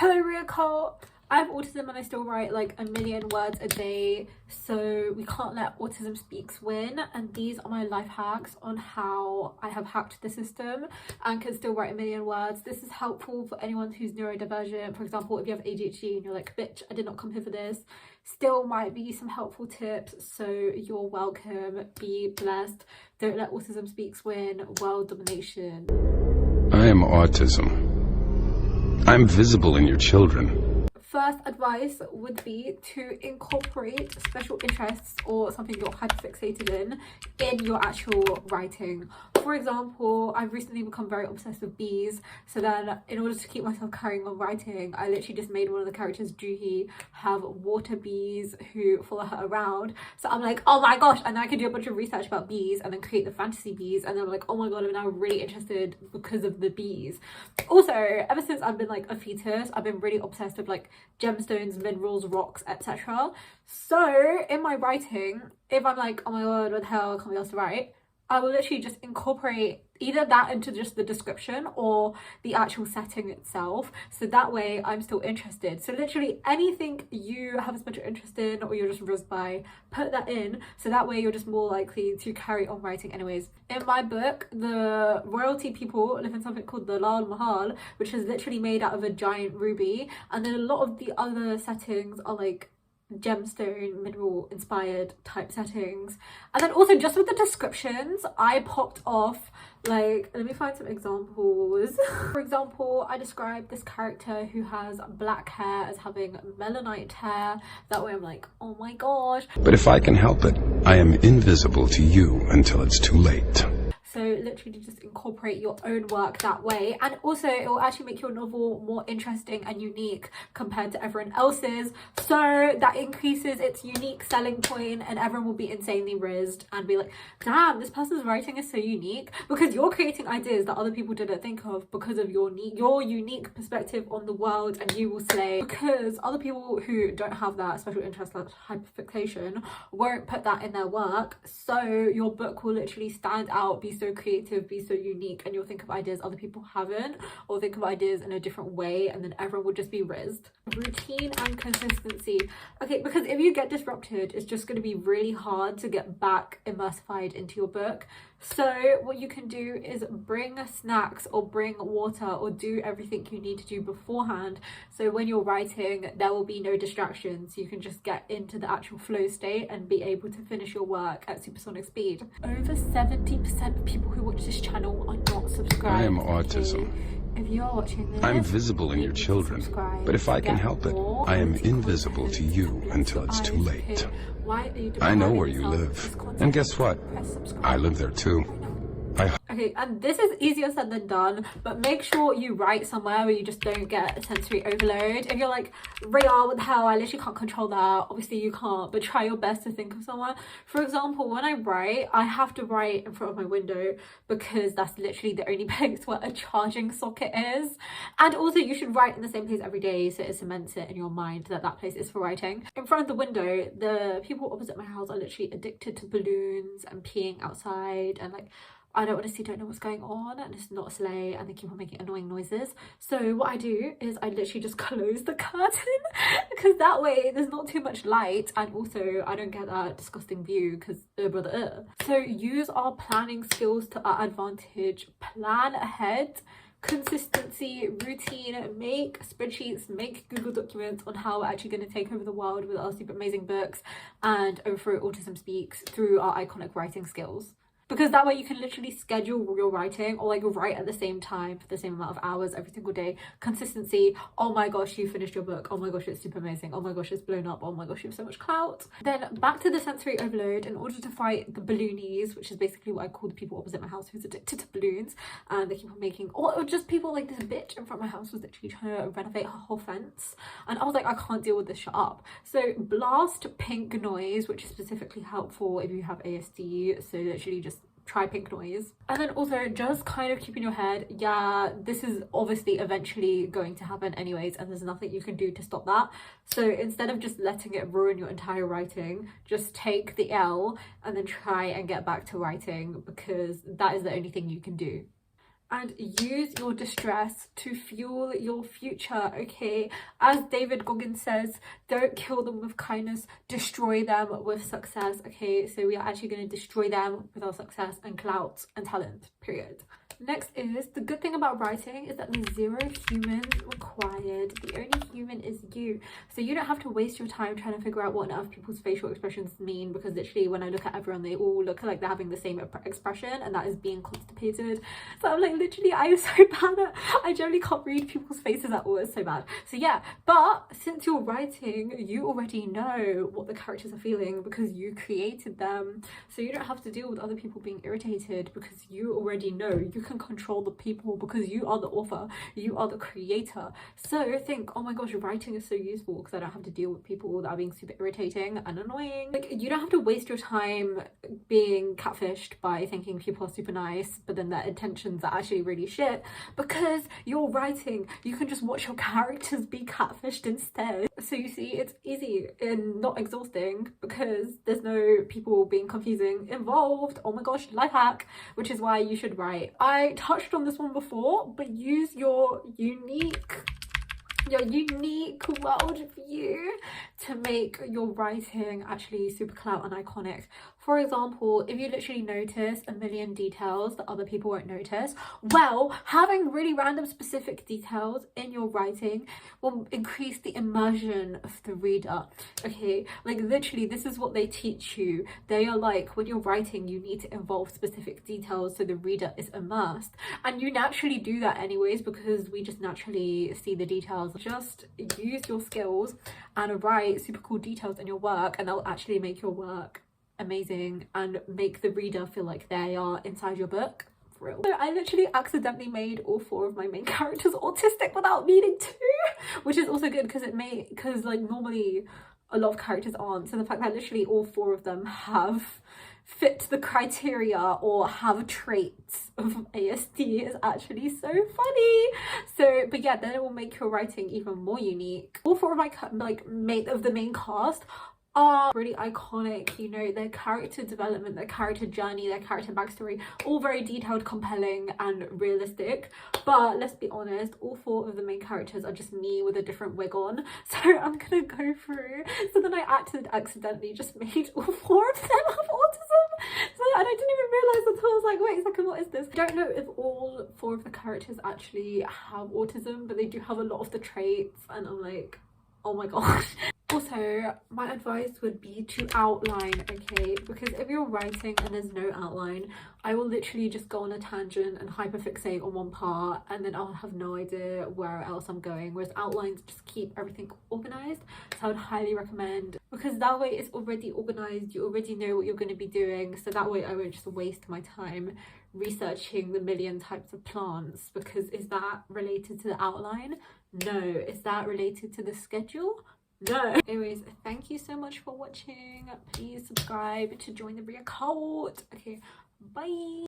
Hello theriacult. I have autism and I still write like a million words a day, so we can't let autism speaks win. And these are my life hacks on how I have hacked the system and can still write a million words. This is helpful for anyone who's neurodivergent. For example, if you have ADHD and you're like, bitch, I did not come here for this, still might be some helpful tips. So you're welcome. Be blessed. Don't let autism speaks win. World domination. I am autism. I'm visible in your children. First advice would be to incorporate special interests or something you're hyperfixated in your actual writing. For example, I've recently become very obsessed with bees, so then in order to keep myself carrying on writing, I literally just made one of the characters, Juhi, have water bees who follow her around. So I'm like, oh my gosh, and then I could do a bunch of research about bees and then create the fantasy bees, and then I'm like, oh my god, I'm now really interested because of the bees. Also, ever since I've been like a fetus, I've been really obsessed with like gemstones, minerals, rocks, etc. So in my writing, if I'm like, oh my god, what the hell, I can't be asked to write, I will literally just incorporate either that into just the description or the actual setting itself, so that way I'm still interested. So literally anything you have a special interest in or you're just rizzed by, put that in, so that way you're just more likely to carry on writing anyways. In my book, the royalty people live in something called the Lal Mahal, which is literally made out of a giant ruby, and then a lot of the other settings are like gemstone mineral inspired type settings. And then also just with the descriptions, I popped off, like, let me find some examples. For example, I described this character who has black hair as having melanite hair. That way I'm like, oh my gosh. But if I can help it, I am invisible to you until it's too late. So literally just incorporate your own work that way, and also it will actually make your novel more interesting and unique compared to everyone else's, so that increases its unique selling point and everyone will be insanely rizzed and be like, damn, this person's writing is so unique, because you're creating ideas that other people didn't think of because of your unique perspective on the world, and you will slay, because other people who don't have that special interest like hyperfixation won't put that in their work. So your book will literally stand out, be so creative, be so unique, and you'll think of ideas other people haven't, or think of ideas in a different way, and then everyone will just be rizzed. Routine and consistency. Okay, because if you get disrupted, it's just going to be really hard to get back immersified into your book. So what you can do is bring snacks or bring water or do everything you need to do beforehand, so when you're writing there will be no distractions. You can just get into the actual flow state and be able to finish your work at supersonic speed. Over 70% of people who watch this channel are not subscribed. I am autism. If you're watching this, I'm visible in your children, but if I can help it, I am invisible to you until it's too late. I know where you live, and guess what? I live there too. Okay, and this is easier said than done, but make sure you write somewhere where you just don't get sensory overload. If you're like, Rhea, what the hell, I literally can't control that. Obviously you can't, but try your best to think of somewhere. For example, when I write, I have to write in front of my window because that's literally the only place where a charging socket is. And also you should write in the same place every day, so it cements it in your mind that that place is for writing. In front of the window, the people opposite my house are literally addicted to balloons and peeing outside, and like, I don't know what's going on, and it's not a sleigh, and they keep on making annoying noises. So what I do is I literally just close the curtain because that way there's not too much light, and also I don't get that disgusting view because So use our planning skills to our advantage. Plan ahead. Consistency, routine, make spreadsheets, make Google documents on how we're actually going to take over the world with our super amazing books and overthrow autism speaks through our iconic writing skills. Because that way you can literally schedule your writing, or like write at the same time for the same amount of hours every single day. Consistency, oh my gosh, you finished your book, oh my gosh, it's super amazing, oh my gosh, it's blown up, oh my gosh, you have so much clout. Then back to the sensory overload. In order to fight the balloonies, which is basically what I call the people opposite my house who's addicted to balloons, and they keep on making, or just people like this bitch in front of my house was literally trying to renovate her whole fence, and I was like, I can't deal with this, shut up. So blast pink noise, which is specifically helpful if you have ASD, so literally just try pink noise. And then also just kind of keep in your head, yeah, this is obviously eventually going to happen anyways, and there's nothing you can do to stop that. So instead of just letting it ruin your entire writing, just take the L and then try and get back to writing, because that is the only thing you can do. and use your distress to fuel your future, okay? As David Goggins says, don't kill them with kindness, destroy them with success, okay? So we are actually going to destroy them with our success and clout and talent, period. Next is, the good thing about writing is that there's 0 humans required. The only human is you. So you don't have to waste your time trying to figure out what on earth people's facial expressions mean, because literally when I look at everyone, they all look like they're having the same expression, and that is being constipated. So I'm like, literally, I am so bad at, I generally can't read people's faces at all. It's so bad. So yeah, but since you're writing, you already know what the characters are feeling because you created them. So you don't have to deal with other people being irritated because you already know. You can control the people because you are the author, you are the creator. So think, oh my gosh, writing is so useful because I don't have to deal with people that are being super irritating and annoying. Like, you don't have to waste your time being catfished by thinking people are super nice but then their intentions are actually really shit, because you're writing. You can just watch your characters be catfished instead. So you see, it's easy and not exhausting because there's no people being confusing involved. Oh my gosh, life hack, which is why you should write. I touched on this one before, but use your unique worldview to make your writing actually super clout and iconic. For example, if you literally notice a million details that other people won't notice, well, having really random specific details in your writing will increase the immersion of the reader, okay? Like, literally, this is what they teach you. They are like, when you're writing, you need to involve specific details so the reader is immersed, and you naturally do that anyways because we just naturally see the details. Just use your skills and write super cool details in your work, and they'll actually make your work amazing and make the reader feel like they are inside your book. For real. So I literally accidentally made all 4 of my main characters autistic without meaning to, which is also good because like normally a lot of characters aren't. So the fact that literally all 4 of them have fit the criteria or have traits of ASD is actually so funny. So, but yeah, then it will make your writing even more unique. All 4 of my the main cast are really iconic, you know, their character development, their character journey, their character backstory, all very detailed, compelling and realistic. But let's be honest, all 4 of the main characters are just me with a different wig on. So I'm gonna go through. So then I accidentally just made all 4 of them have autism. So, and I didn't even realise until I was like, wait a second, what is this? I don't know if all 4 of the characters actually have autism, but they do have a lot of the traits, and I'm like, oh my gosh. Also, my advice would be to outline, okay? Because if you're writing and there's no outline, I will literally just go on a tangent and hyperfixate on one part, and then I'll have no idea where else I'm going. Whereas outlines just keep everything organized. So I would highly recommend, because that way it's already organized, you already know what you're going to be doing. So that way I won't just waste my time researching the million types of plants, because is that related to the outline? No. Is that related to the schedule? No. Anyways, thank you so much for watching. Please subscribe to join the theriacult. Okay, bye.